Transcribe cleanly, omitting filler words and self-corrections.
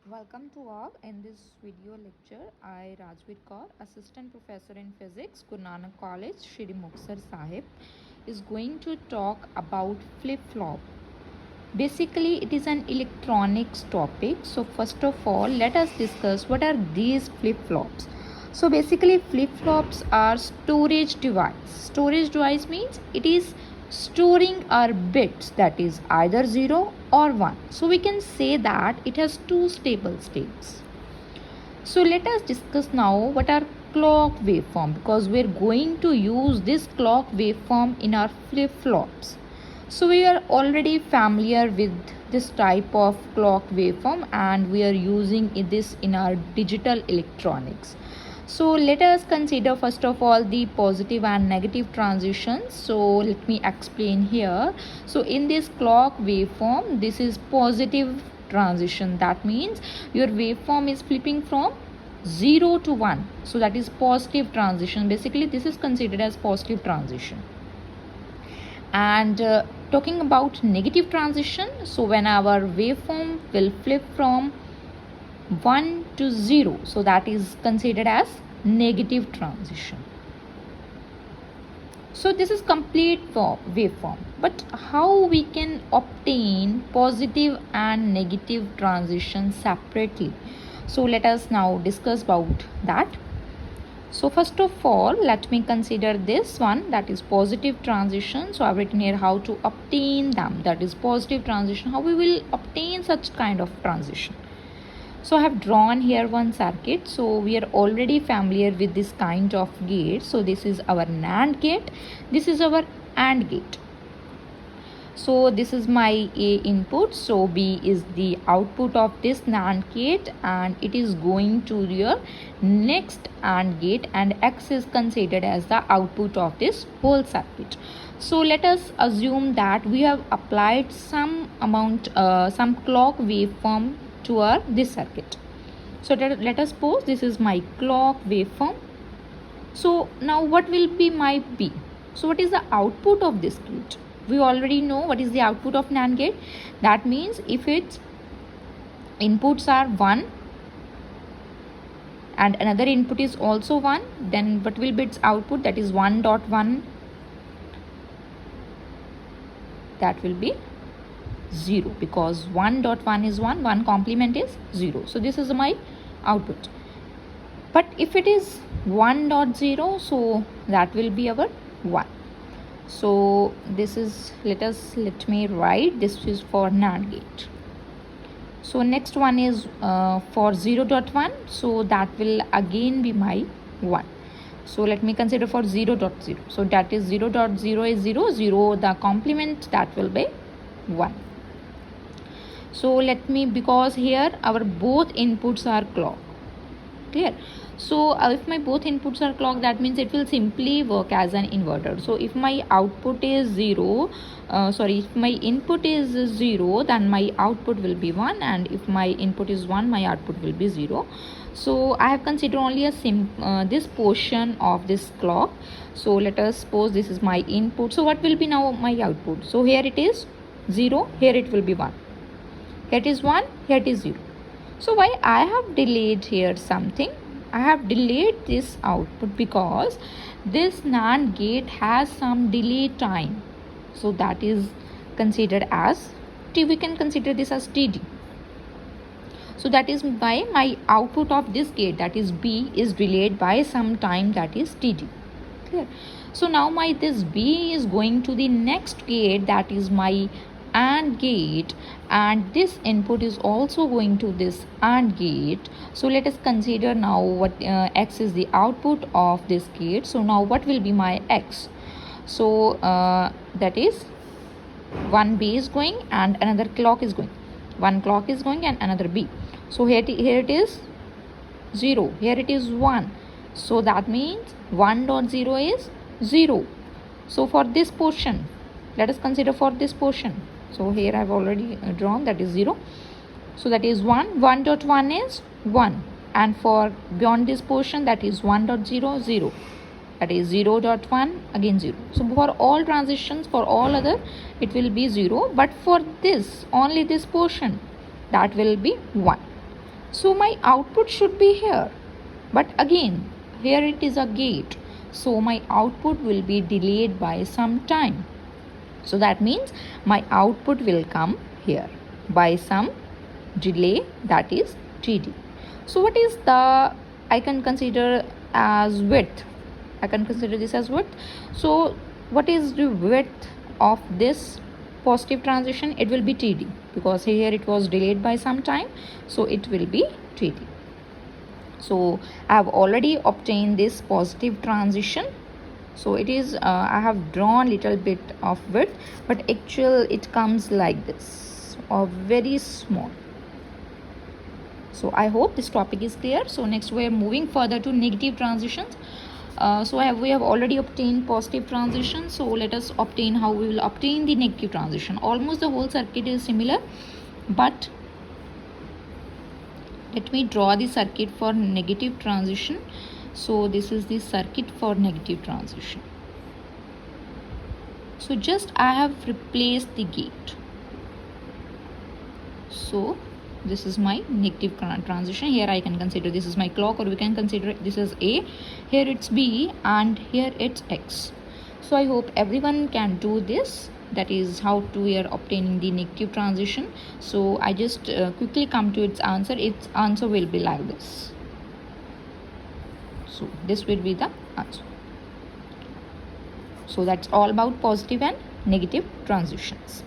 Welcome to all. In this video lecture, I, Rajveer Kaur, Assistant Professor in Physics, Guru Nanak College, Shri Muktsar Sahib, is going to talk about flip-flop. Basically, it is an electronics topic. So first of all, let us discuss what are these flip-flops. So basically, flip-flops are storage device. Storage device means it is storing our bits, that is either 0 or 1. So we can say that it has two stable states. So let us discuss now what are clock waveform, because we are going to use this clock waveform in our flip-flops. So we are already familiar with this type of clock waveform and we are using this in our digital electronics. So let us consider first of all the positive and negative transitions. So let me explain here. So in this clock waveform, this is positive transition. That means your waveform is flipping from 0 to 1. So that is positive transition. Basically this is considered as positive transition. And talking about negative transition, so when our waveform will flip from 1 to 0, so that is considered as negative transition. So this is complete waveform, but how we can obtain positive and negative transition separately? So let us now discuss about that. So first of all, let me consider this one, that is positive transition. So I've written here how to obtain them, that is positive transition, how we will obtain such kind of transition. So I have drawn here one circuit. So we are already familiar with this kind of gate. So this is our NAND gate, this is our AND gate. So this is my A input, so B is the output of this NAND gate and it is going to your next AND gate, and X is considered as the output of this whole circuit. So let us assume that we have applied some amount, some clock waveform to this circuit. So let us suppose this is my clock waveform. So now what will be my B? So what is the output of this gate? We already know what is the output of NAND gate. That means if its inputs are 1 and another input is also 1, then what will be its output? That is 1.1, that will be 0, because 1.1 is 1 complement is 0. So this is my output. But if it is 1.0, so that will be our 1. So this is, let me write, this is for NAND gate. So next one is for 0.1, so that will again be my 1. So let me consider for 0.0. So that is 0.0 is 0, 0 the complement, that will be 1. So let me, because here our both inputs are clock, clear? So if my both inputs are clock, that means it will simply work as an inverter. So if my output is 0, if my input is 0, then my output will be 1, and if my input is 1, my output will be 0. So I have considered only a this portion of this clock. So let us suppose this is my input. So what will be now my output? So here it is 0, here it will be 1. Here it is 1, here it is 0. So why I have delayed here something? I have delayed this output because this NAND gate has some delay time. So that is considered as T. We can consider this as TD. So that is why my output of this gate, that is B, is delayed by some time, that is TD. Clear? So now my this B is going to the next gate, that is my AND gate, and this input is also going to this AND gate. So let us consider now what X is the output of this gate. So now what will be my X? So that is one B is going and another clock is going, one clock is going and another B. So here it is 0, here it is 1. So that means 1.0 is 0. So for this portion, let us consider for this portion. So here I have already drawn, that is 0. So that is 1. 1.1 is 1. And for beyond this portion, that is 1.0, 0. That is 0.1, again 0. So for all transitions, for all other, it will be 0. But for this, only this portion, that will be 1. So my output should be here. But again, here it is a gate. So my output will be delayed by some time. So that means my output will come here by some delay, that is TD. So what is the, I can consider as width. I can consider this as width. So what is the width of this positive transition? It will be TD, because here it was delayed by some time. So it will be TD. So I have already obtained this positive transition. So it is I have drawn little bit of width, but actual it comes like this, or very small. So I hope this topic is clear. So next we are moving further to negative transitions. We have already obtained positive transition. So let us obtain how we will obtain the negative transition. Almost the whole circuit is similar, but let me draw the circuit for negative transition. So this is the circuit for negative transition. So just I have replaced the gate. So this is my negative transition. Here I can consider this is my clock, or we can consider this is A, here it's B, and here it's X. So I hope everyone can do this. That is how to we are obtaining the negative transition. So I just quickly come to its answer. Its answer will be like this. So this will be the answer. So that's all about positive and negative transitions.